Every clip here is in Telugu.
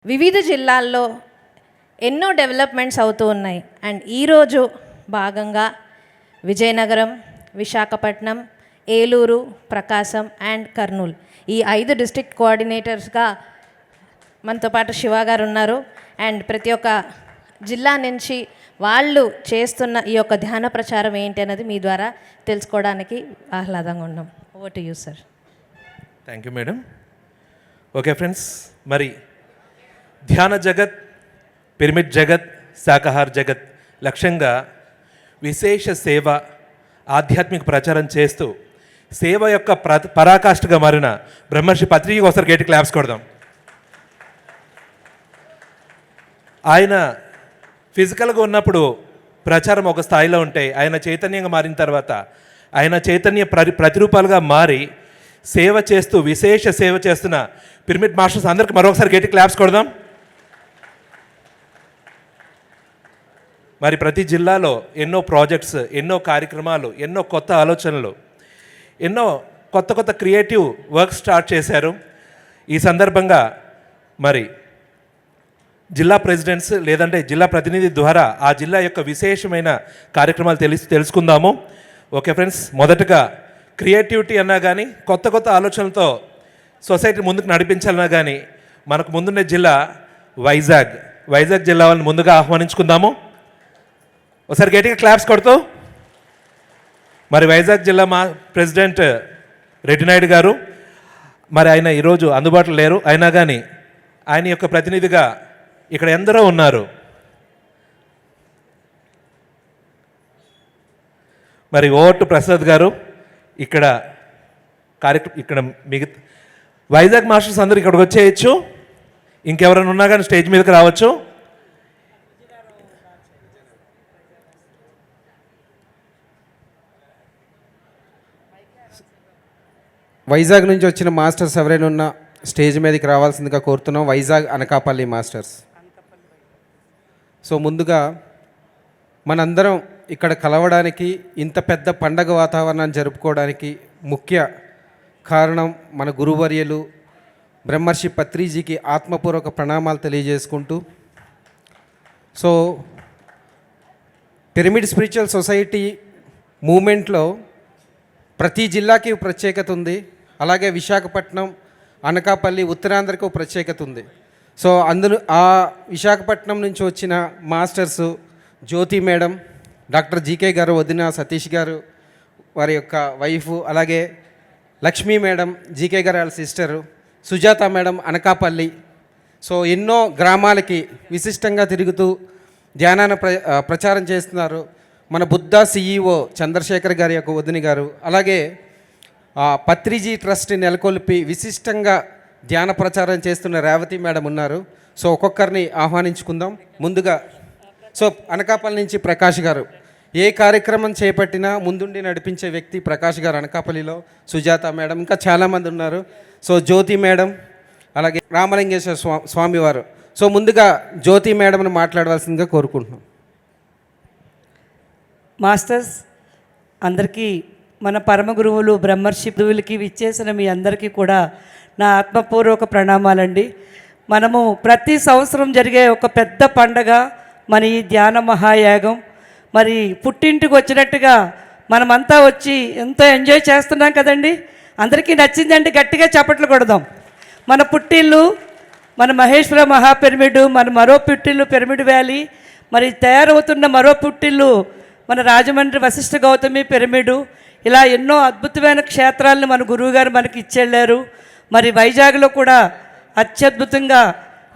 వివిధ జిల్లాల్లో ఎన్నో డెవలప్మెంట్స్ అవుతూ ఉన్నాయి. అండ్ ఈరోజు భాగంగా విజయనగరం, విశాఖపట్నం, ఏలూరు, ప్రకాశం అండ్ కర్నూలు ఈ 5 డిస్ట్రిక్ట్ కోఆర్డినేటర్స్గా మనతో పాటు శివ గారు ఉన్నారు. అండ్ ప్రతి ఒక్క జిల్లా నుంచి వాళ్ళు చేస్తున్న ఈ యొక్క ధ్యాన ప్రచారం ఏంటి అన్నది మీ ద్వారా తెలుసుకోవడానికి ఆహ్లాదంగా ఉన్నాం. Over to you sir. Thank you madam. Okay friends, మరి ధ్యాన జగత్, పిరమిడ్ జగత్, శాకాహార జగత్ లక్ష్యంగా విశేష సేవ, ఆధ్యాత్మిక ప్రచారం చేస్తూ సేవ యొక్క పరాకాష్ఠగా మారిన బ్రహ్మర్షి పత్రిజీకి ఒకసారి గట్టి క్లాప్స్ కొడదాం. ఆయన ఫిజికల్గా ఉన్నప్పుడు ప్రచారం ఒక స్థాయిలో ఉంటే ఆయన చైతన్యంగా మారిన తర్వాత ఆయన చైతన్య ప్రతిరూపాలుగా మారి సేవ చేస్తూ విశేష సేవ చేస్తున్న పిరమిడ్ మాస్టర్స్ అందరికీ మరొకసారి గట్టి క్లాప్స్ కొడదాం. మరి ప్రతి జిల్లాలో ఎన్నో ప్రాజెక్ట్స్, ఎన్నో కార్యక్రమాలు, ఎన్నో కొత్త ఆలోచనలు, ఎన్నో కొత్త కొత్త క్రియేటివ్ వర్క్ స్టార్ట్ చేశారు. ఈ సందర్భంగా మరి జిల్లా ప్రెసిడెంట్స్ లేదంటే జిల్లా ప్రతినిధి ద్వారా ఆ జిల్లా యొక్క విశేషమైన కార్యక్రమాలు తెలుసుకుందాము. ఓకే ఫ్రెండ్స్, మొదటగా క్రియేటివిటీ అన్నా కానీ కొత్త కొత్త ఆలోచనలతో సొసైటీ ముందుకు నడిపించాలన్నా కానీ మనకు ముందున్న జిల్లా వైజాగ్ జిల్లా వాళ్ళని ముందుగా ఆహ్వానించుకుందాము. ఒకసారి గట్టిగా క్లాప్స్ కొడుతూ మరి వైజాగ్ జిల్లా మా ప్రెసిడెంట్ రెడ్డినాయుడు గారు, మరి ఆయన ఈరోజు అందుబాటులో లేరు, అయినా కానీ ఆయన యొక్క ప్రతినిధిగా ఇక్కడ ఎందరో ఉన్నారు. మరి ఓటు ప్రసాద్ గారు ఇక్కడ ఇక్కడ మిగతా వైజాగ్ మాస్టర్స్ అందరూ ఇక్కడికి వచ్చేయచ్చు. ఇంకెవరైనా ఉన్నా కానీ స్టేజ్ మీదకి రావచ్చు. వైజాగ్ నుంచి వచ్చిన మాస్టర్స్ ఎవరైనా ఉన్న స్టేజ్ మీదకి రావాల్సిందిగా కోరుతున్నాం. వైజాగ్ అనకాపల్లి మాస్టర్స్. సో ముందుగా మనందరం ఇక్కడ కలవడానికి, ఇంత పెద్ద పండగ వాతావరణాన్ని జరుపుకోవడానికి ముఖ్య కారణం మన గురువర్యులు బ్రహ్మర్షి పత్రిజీకి ఆత్మపూర్వక ప్రణామాలు తెలియజేసుకుంటూ, సో పిరమిడ్ స్పిరిచువల్ సొసైటీ మూమెంట్లో ప్రతి జిల్లాకి ప్రత్యేకత ఉంది. అలాగే విశాఖపట్నం, అనకాపల్లి, ఉత్తరాంధ్రకు ప్రత్యేకత ఉంది. సో అందులో ఆ విశాఖపట్నం నుంచి వచ్చిన మాస్టర్స్ జ్యోతి మేడం, డాక్టర్ జీకే గారు వదిన, సతీష్ గారు వారి యొక్క వైఫ్, అలాగే లక్ష్మీ మేడం జీకే గారు వాళ్ళ sister, Sujatha madam Anakapalli. So ఎన్నో గ్రామాలకి విశిష్టంగా తిరుగుతూ ధ్యానాన్ని ప్రచారం చేస్తున్నారు. మన బుద్ధ సిఈఓ చంద్రశేఖర్ గారి యొక్క వదిన గారు, అలాగే పత్రిజీ ట్రస్ట్ నెలకొల్పి విశిష్టంగా ధ్యాన ప్రచారం చేస్తున్న రేవతి మేడం ఉన్నారు. సో ఒక్కొక్కరిని ఆహ్వానించుకుందాం. ముందుగా సో అనకాపల్లి నుంచి ప్రకాష్ గారు, ఏ కార్యక్రమం చేపట్టినా ముందుండి నడిపించే వ్యక్తి ప్రకాష్ గారు అనకాపల్లిలో. సుజాత మేడం, ఇంకా చాలామంది ఉన్నారు. సో జ్యోతి మేడం, అలాగే రామలింగేశ్వర స్వామివారు. సో ముందుగా జ్యోతి మేడంను మాట్లాడవలసిందిగా కోరుకుంటున్నాం. మాస్టర్స్ అందరికీ, మన పరమ గురువులు బ్రహ్మర్షి గురువులకి విచ్చేసిన మీ అందరికీ కూడా నా ఆత్మపూర్వక ప్రణామాలండి. మనము ప్రతి సంవత్సరం జరిగే ఒక పెద్ద పండగ మన ఈ ధ్యాన మహాయాగం. మరి పుట్టింటికి వచ్చినట్టుగా మనమంతా వచ్చి ఎంతో ఎంజాయ్ చేస్తున్నాం కదండి. అందరికీ నచ్చిందండి, గట్టిగా చప్పట్లు కొడదాం. మన పుట్టిల్లు మన మహేశ్వర మహాపిరమిడ్, మన మరో పుట్టిల్లు పిరమిడ్ వ్యాలీ, మరి తయారవుతున్న మరో పుట్టిల్లు మన రాజమండ్రి వశిష్ఠ గౌతమి పిరమిడు. ఇలా ఎన్నో అద్భుతమైన క్షేత్రాలను మన గురువుగారు మనకి ఇచ్చెళ్ళారు. మరి వైజాగ్లో కూడా అత్యద్భుతంగా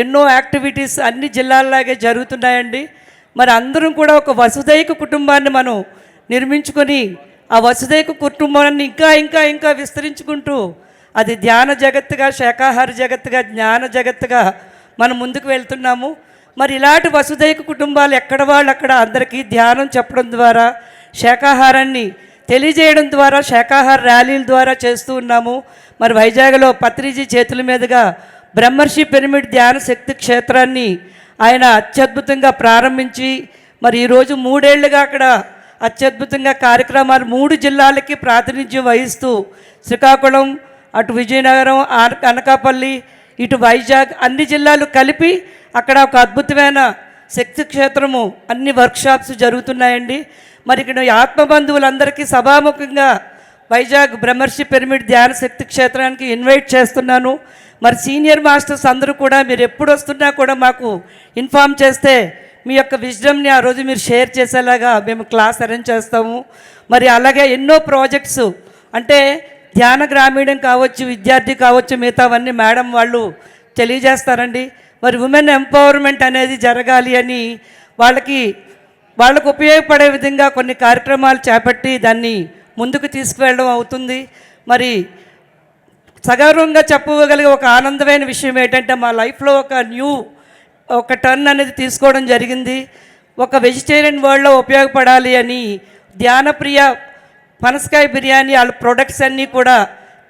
ఎన్నో యాక్టివిటీస్ అన్ని జిల్లాల్లాగే జరుగుతున్నాయండి. మరి అందరం కూడా ఒక వసుదైక కుటుంబాన్ని మనం నిర్మించుకొని ఆ వసుదైక కుటుంబాన్ని ఇంకా ఇంకా ఇంకా విస్తరించుకుంటూ అది ధ్యాన జగత్తుగా, శాకాహార జగత్తుగా, జ్ఞాన జగత్తుగా మనం ముందుకు వెళ్తున్నాము. మరి ఇలాంటి వసుదైక కుటుంబాలు ఎక్కడ వాళ్ళు అక్కడ అందరికీ ధ్యానం చెప్పడం ద్వారా, శాకాహారాన్ని తెలియజేయడం ద్వారా, శాకాహార ర్యాలీల ద్వారా చేస్తూ ఉన్నాము. మరి వైజాగ్లో పత్రిజీ చేతుల మీదుగా బ్రహ్మర్షి పిరమిడ్ ధ్యాన శక్తి క్షేత్రాన్ని ఆయన అత్యద్భుతంగా ప్రారంభించి మరి ఈరోజు 3 ఏళ్లుగా అక్కడ అత్యద్భుతంగా కార్యక్రమాలు 3 జిల్లాలకి ప్రాతినిధ్యం వహిస్తూ శ్రీకాకుళం, అటు విజయనగరం, అనకాపల్లి ఇటు వైజాగ్ అన్ని జిల్లాలు కలిపి అక్కడ ఒక అద్భుతమైన శక్తి క్షేత్రము అన్ని వర్క్షాప్స్ జరుగుతున్నాయండి. మరి ఇక్కడ ఈ ఆత్మబంధువులందరికీ సభాముఖంగా వైజాగ్ బ్రహ్మర్షి పిరమిడ్ ధ్యాన శక్తి క్షేత్రానికి ఇన్వైట్ చేస్తున్నాను. మరి సీనియర్ మాస్టర్స్ అందరూ కూడా మీరు ఎప్పుడు వస్తున్నా కూడా మాకు ఇన్ఫామ్ చేస్తే మీ యొక్క విజ్డమ్ని ఆ రోజు మీరు షేర్ చేసేలాగా మేము క్లాస్ అరేంజ్ చేస్తాము. మరి అలాగే ఎన్నో ప్రాజెక్ట్స్ అంటే ధ్యాన గ్రామీణం కావచ్చు, విద్యార్థి కావచ్చు, మిగతావన్నీ మేడం వాళ్ళు తెలియజేస్తారండి. మరి ఉమెన్ ఎంపవర్మెంట్ అనేది జరగాలి అని వాళ్ళకు ఉపయోగపడే విధంగా కొన్ని కార్యక్రమాలు చేపట్టి దాన్ని ముందుకు తీసుకువెళ్ళడం అవుతుంది. మరి సగర్వంగా చెప్పగలిగే ఒక ఆనందమైన విషయం ఏంటంటే మా లైఫ్లో ఒక టర్న్ అనేది తీసుకోవడం జరిగింది. ఒక వెజిటేరియన్ వరల్డ్లో ఉపయోగపడాలి అని ధ్యానప్రియ పనసకాయ బిర్యానీ వాళ్ళ ప్రొడక్ట్స్ అన్నీ కూడా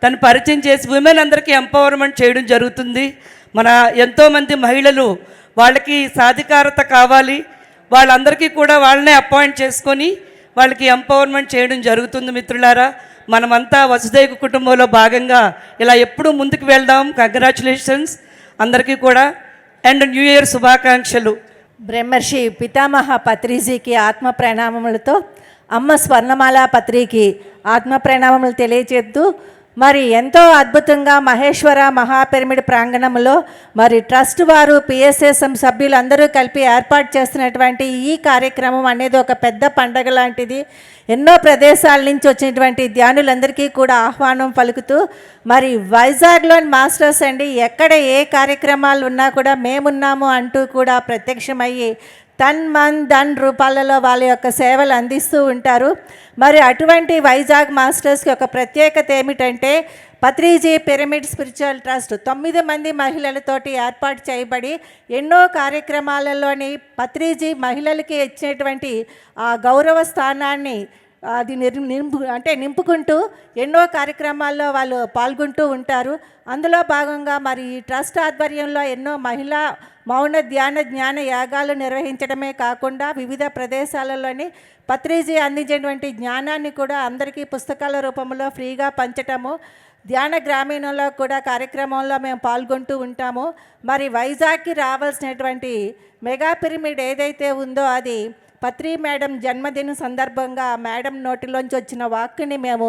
తను పరిచయం చేసి ఉమెన్ అందరికీ ఎంపవర్మెంట్ చేయడం జరుగుతుంది. మన ఎంతోమంది మహిళలు వాళ్ళకి సాధికారత కావాలి, వాళ్ళందరికీ కూడా వాళ్ళనే అపాయింట్ చేసుకొని వాళ్ళకి ఎంపవర్మెంట్ చేయడం జరుగుతుంది. మిత్రులారా, మనమంతా వసుదైక కుటుంబంలో భాగంగా ఇలా ఎప్పుడూ ముందుకు వెళ్దాం. కంగ్రాచులేషన్స్ అందరికీ కూడా అండ్ న్యూ ఇయర్ శుభాకాంక్షలు. బ్రహ్మర్షి పితామహ పత్రిజీకి ఆత్మ ప్రణామములతో అమ్మ స్వర్ణమాల పత్రికి ఆత్మ ప్రణామములు తెలియజేస్తూ మరి ఎంతో అద్భుతంగా మహేశ్వర మహాపిరమిడ్ ప్రాంగణంలో మరి ట్రస్ట్ వారు పిఎస్ఎస్ఎం సభ్యులు అందరూ కలిపి ఏర్పాటు చేస్తున్నటువంటి ఈ కార్యక్రమం అనేది ఒక పెద్ద పండగ లాంటిది. ఎన్నో ప్రదేశాల నుంచి వచ్చినటువంటి ధ్యానులందరికీ కూడా ఆహ్వానం పలుకుతూ మరి వైజాగ్లోని మాస్టర్స్ అండి ఎక్కడ ఏ కార్యక్రమాలు ఉన్నా కూడా మేమున్నాము అంటూ కూడా ప్రత్యక్షమయ్యి తన్ మన్ ధన్ రూపాలలో వాళ్ళ యొక్క సేవలు అందిస్తూ ఉంటారు. మరి అటువంటి వైజాగ్ మాస్టర్స్కి ఒక ప్రత్యేకత ఏమిటంటే పత్రిజీ పిరమిడ్ స్పిరిచువల్ ట్రస్ట్ 9 మంది మహిళలతోటి ఏర్పాటు చేయబడి ఎన్నో కార్యక్రమాలలోని పత్రిజీ మహిళలకి ఇచ్చినటువంటి ఆ గౌరవ స్థానాన్ని అది నింపుకుంటూ ఎన్నో కార్యక్రమాల్లో వాళ్ళు పాల్గొంటూ ఉంటారు. అందులో భాగంగా మరి ఈ ట్రస్ట్ ఆధ్వర్యంలో ఎన్నో మహిళా మౌన ధ్యాన జ్ఞాన యాగాలు నిర్వహించడమే కాకుండా వివిధ ప్రదేశాలలోని పత్రిజీ అందించేటువంటి జ్ఞానాన్ని కూడా అందరికీ పుస్తకాల రూపంలో ఫ్రీగా పంచటము, ధ్యాన గ్రామీణంలో కూడా కార్యక్రమంలో మేము పాల్గొంటూ ఉంటాము. మరి వైజాగ్కి రావాల్సినటువంటి మెగా పిరమిడ్ ఏదైతే ఉందో అది పత్రి మేడం జన్మదిన సందర్భంగా మేడం నోటిలోంచి వచ్చిన వాక్కుని మేము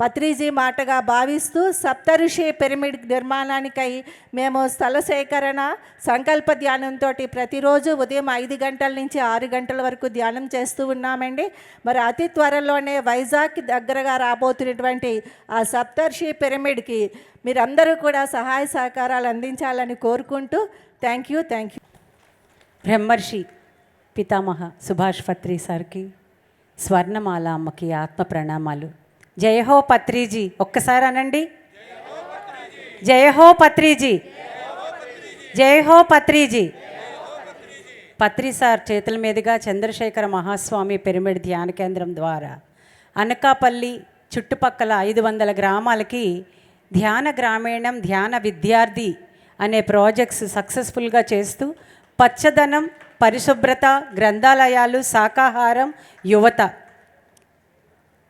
పత్రిజీ మాటగా భావిస్తూ సప్తఋషి పిరమిడ్ నిర్మాణానికై మేము స్థల సేకరణ సంకల్ప ధ్యానంతో ప్రతిరోజు ఉదయం 5 గంటల నుంచి 6 గంటల వరకు ధ్యానం చేస్తూ ఉన్నామండి. మరి అతి త్వరలోనే వైజాగ్కి దగ్గరగా రాబోతున్నటువంటి ఆ సప్తర్షి పిరమిడ్కి మీరందరూ కూడా సహాయ సహకారాలు అందించాలని కోరుకుంటూ థ్యాంక్ యూ. బ్రహ్మర్షి పితామహ సుభాష్ పత్రి సార్కి స్వర్ణమాల అమ్మకి ఆత్మ ప్రణామాలు. జయ హో పత్రిజీ, ఒక్కసారి అనండి. జయ హో పత్రిజీ, జయ హో పత్రిజీ. పత్రి సార్ చేతుల మీదుగా చంద్రశేఖర మహాస్వామి పిరమిడ్ ధ్యాన కేంద్రం ద్వారా అనకాపల్లి చుట్టుపక్కల 500 గ్రామాలకి ధ్యాన గ్రామీణం ధ్యాన విద్యార్థి అనే ప్రాజెక్ట్స్ సక్సెస్ఫుల్గా చేస్తూ పచ్చదనం, పరిశుభ్రత, గ్రంథాలయాలు, శాకాహారం, యువత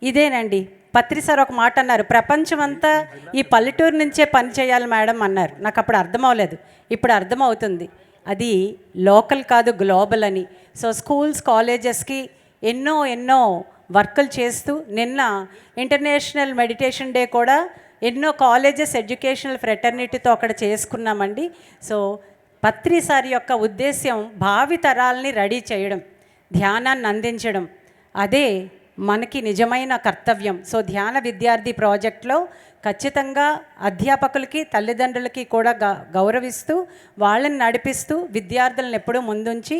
ఇదేనండి. పత్రి సార్ ఒక మాట అన్నారు, ప్రపంచమంతా ఈ పల్లెటూరు నుంచే పని చేయాలి మేడం అన్నారు. నాకు అప్పుడు అర్థం అవ్వలేదు, ఇప్పుడు అర్థమవుతుంది. అది లోకల్ కాదు, గ్లోబల్ అని. సో స్కూల్స్, కాలేజెస్కి ఎన్నో వర్కులు చేస్తూ నిన్న ఇంటర్నేషనల్ మెడిటేషన్ డే కూడా ఎన్నో కాలేజెస్ ఎడ్యుకేషనల్ ఫ్రెటర్నిటీతో అక్కడ చేసుకున్నామండి. సో పత్రి సార్ యొక్క ఉద్దేశ్యం భావి తరాలని రెడీ చేయడం, ధ్యానాన్ని అందించడం, అదే మనకి నిజమైన కర్తవ్యం. సో ధ్యాన విద్యార్థి ప్రాజెక్ట్లో ఖచ్చితంగా అధ్యాపకులకి, తల్లిదండ్రులకి కూడా గౌరవిస్తూ వాళ్ళని నడిపిస్తూ విద్యార్థులను ఎప్పుడూ ముందుంచి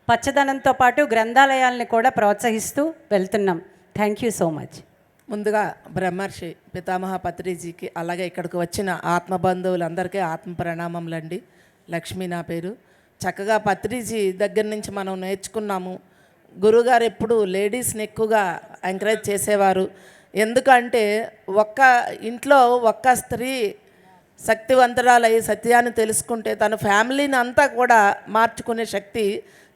పచ్చదనంతో పాటు గ్రంథాలయాలని కూడా ప్రోత్సహిస్తూ వెళ్తున్నాం. Thank you so much. ముందుగా బ్రహ్మర్షి పితామహ పత్రిజీకి అలాగే ఇక్కడికి వచ్చిన ఆత్మబంధువులందరికీ ఆత్మ ప్రణామములండి. లక్ష్మి నా పేరు. చక్కగా పత్రిజీ దగ్గర నుంచి మనం నేర్చుకున్నాము. గురువుగారు ఎప్పుడు లేడీస్ని ఎక్కువగా ఎంకరేజ్ చేసేవారు. ఎందుకంటే ఒక్క ఇంట్లో ఒక్క స్త్రీ శక్తివంతురాలై సత్యాన్ని తెలుసుకుంటే తన ఫ్యామిలీని అంతా కూడా మార్చుకునే శక్తి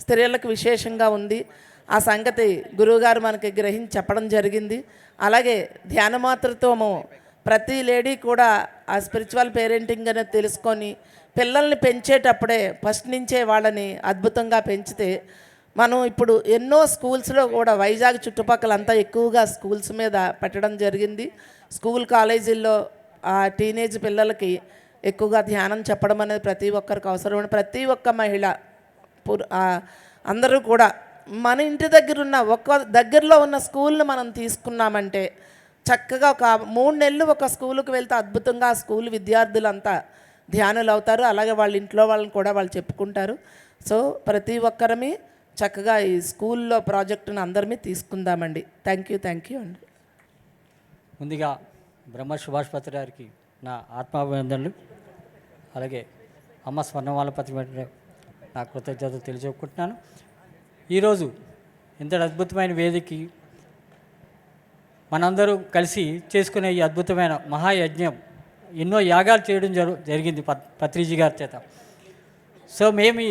స్త్రీలకు విశేషంగా ఉంది. ఆ సంగతి గురువుగారు మనకి గ్రహించి చెప్పడం జరిగింది. అలాగే ధ్యానమాతృత్వము ప్రతి లేడీ కూడా ఆ స్పిరిచువల్ పేరెంటింగ్ అనేది తెలుసుకొని పిల్లల్ని పెంచేటప్పుడే ఫస్ట్ నుంచే వాళ్ళని అద్భుతంగా పెంచితే మనం ఇప్పుడు ఎన్నో స్కూల్స్లో కూడా వైజాగ్ చుట్టుపక్కలంతా ఎక్కువగా స్కూల్స్ మీద పెట్టడం జరిగింది. స్కూల్ కాలేజీల్లో ఆ టీనేజ్ పిల్లలకి ఎక్కువగా ధ్యానం చెప్పడం అనేది ప్రతి ఒక్కరికి అవసరం. ప్రతి ఒక్క మహిళ అందరూ కూడా మన ఇంటి దగ్గర ఉన్న దగ్గరలో ఉన్న స్కూల్ని మనం తీసుకున్నామంటే చక్కగా ఒక 3 నెలలు ఒక స్కూల్కి వెళ్తే అద్భుతంగా ఆ స్కూల్ విద్యార్థులంతా ధ్యానులు అవుతారు. అలాగే వాళ్ళ ఇంట్లో వాళ్ళని కూడా వాళ్ళు చెప్పుకుంటారు. సో ప్రతి ఒక్కరమి చక్కగా ఈ స్కూల్లో ప్రాజెక్టును అందరినీ తీసుకుందామండి. థ్యాంక్ యూ అండి. ముందుగా బ్రహ్మ సుభాష్ పత్రి గారికి నా ఆత్మాభివందనలు, అలాగే అమ్మ స్వర్ణమాలపతి నా కృతజ్ఞతలు తెలియజేసుకుంటున్నాను. ఈరోజు ఇంత అద్భుతమైన వేదికకి మనందరూ కలిసి చేసుకునే ఈ అద్భుతమైన మహాయజ్ఞం, ఎన్నో యాగాలు చేయడం జరిగింది పత్రిజీ గారి చేత. సో మేము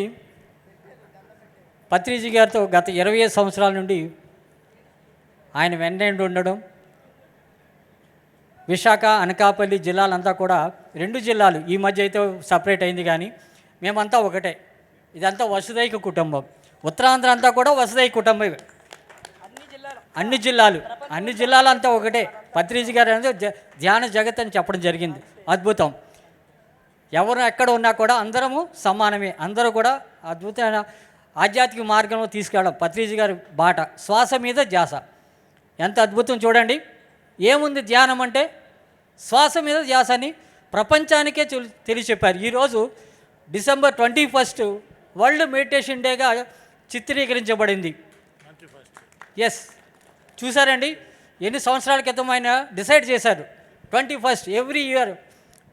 పత్రిజీ గారితో గత 25 సంవత్సరాల నుండి ఆయన వెంట ఉండడం, విశాఖ అనకాపల్లి జిల్లాలంతా కూడా 2 జిల్లాలు, ఈ మధ్య అయితే సపరేట్ అయింది, కానీ మేమంతా ఒకటే. ఇదంతా వసుదైక కుటుంబం. ఉత్తరాంధ్ర అంతా కూడా వసుదైక కుటుంబం. అన్ని జిల్లాలు అంతా ఒకటే. పత్రిజీ గారు అనేది ధ్యాన జగత్ అని చెప్పడం జరిగింది. అద్భుతం. ఎవరు ఎక్కడ ఉన్నా కూడా అందరము సమానమే. అందరూ కూడా అద్భుతమైన ఆధ్యాత్మిక మార్గంలో తీసుకెళ్ళడం పత్రిజీ గారి బాట. శ్వాస మీద ధ్యాస. ఎంత అద్భుతం చూడండి. ఏముంది ధ్యానం అంటే శ్వాస మీద ధ్యాస అని ప్రపంచానికే తెలియచెప్పారు. ఈరోజు డిసెంబర్ 21 వరల్డ్ మెడిటేషన్ డేగా చిత్రీకరించబడింది. ఎస్, చూసారండి, ఎన్ని సంవత్సరాల క్రితం ఆయన డిసైడ్ చేశారు. 21 ఎవ్రీ ఇయర్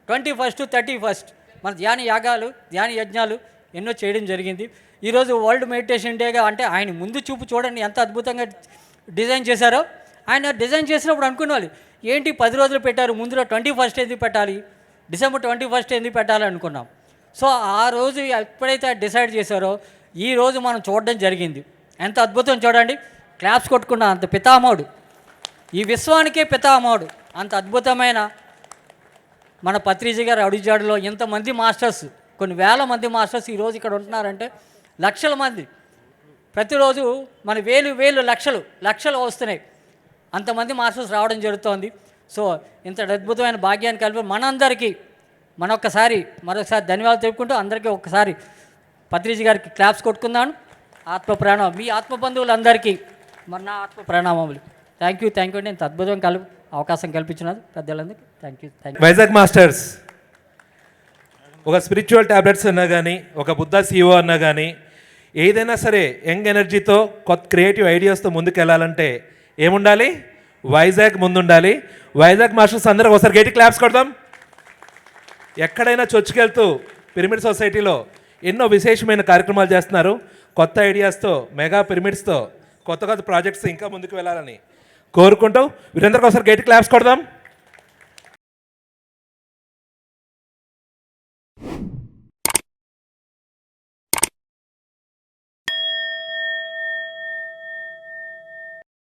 21 31 మన ధ్యాన యాగాలు, ధ్యాన యజ్ఞాలు ఎన్నో చేయడం జరిగింది. ఈరోజు వరల్డ్ మెడిటేషన్ డేగా అంటే ఆయన ముందు చూపు చూడండి ఎంత అద్భుతంగా డిజైన్ చేశారో. ఆయన డిజైన్ చేసినప్పుడు అనుకునేవాళ్ళు ఏంటి 10 రోజులు పెట్టారు, ముందులో 21 ఎందుకు పెట్టాలి, డిసెంబర్ 21 ఎందుకు పెట్టాలి అనుకున్నాం. సో ఆ రోజు ఎప్పుడైతే డిసైడ్ చేశారో ఈ రోజు మనం చూడడం జరిగింది. ఎంత అద్భుతం చూడండి. క్లాప్స్ కొట్టుకున్న అంత పితామహుడు, ఈ విశ్వానికే పితామహుడు, అంత అద్భుతమైన మన పత్రిజీ గారి అడుగుజాడులో ఎంతమంది మాస్టర్స్, కొన్ని వేల మంది మాస్టర్స్ ఈరోజు ఇక్కడ ఉంటున్నారంటే లక్షల మంది. ప్రతిరోజు మన వేలు లక్షలు వస్తున్నాయి. అంతమంది మాస్టర్స్ రావడం జరుగుతోంది. సో ఇంత అద్భుతమైన భాగ్యాన్ని కలిపి మనందరికీ మరొకసారి ధన్యవాదాలు తెలుపుకుంటూ అందరికీ ఒక్కసారి పత్రిజీ గారికి క్లాప్స్ కొట్టుకుందాను. ఆత్మ ప్రణామం మీ ఆత్మ బంధువులందరికీ మరి నా ఆత్మ ప్రణామములు. థ్యాంక్ యూ అండి. ఇంత అద్భుతం అవకాశం కల్పించినది పెద్దలందరికీ థ్యాంక్ యూ. వైజాగ్ మాస్టర్స్ ఒక స్పిరిచువల్ ట్యాబ్లెట్స్ అన్నా కానీ, ఒక బుద్ధ CEO అన్నా కానీ, ఏదైనా సరే యంగ్ ఎనర్జీతో కొత్త క్రియేటివ్ ఐడియాస్తో ముందుకు వెళ్ళాలంటే ఏముండాలి? వైజాగ్ ముందుండాలి. వైజాగ్ మాస్టర్స్ అందరూ ఒకసారి గట్టి క్లాప్స్ కొడదాం. ఎక్కడైనా చొచ్చుకెళ్తూ పిరమిడ్ సొసైటీలో ఎన్నో విశేషమైన కార్యక్రమాలు చేస్తున్నారు. కొత్త ఐడియాస్తో, మెగా పిరమిడ్స్తో కొత్త ప్రాజెక్ట్స్ ఇంకా ముందుకు వెళ్ళాలని కోరుకుంటూ వీరందరికీ ఒకసారి గట్టి క్లాప్స్ కొడదాం.